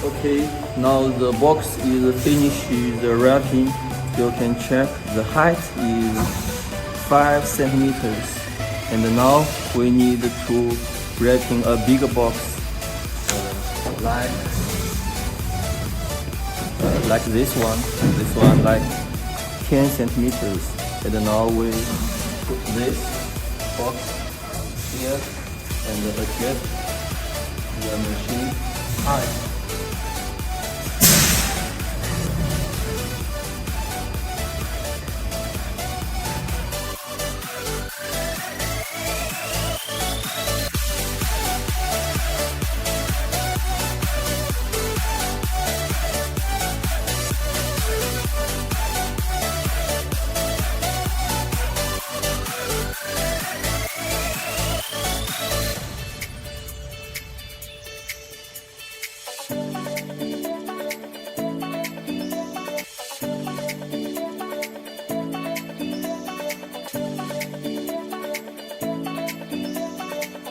Okay, now the box is finished the wrapping. You can check the height is 5 centimeters. And now we need to wrapping a bigger box like this one. This one like 10 centimeters. And now we put this box here and adjust the machine height.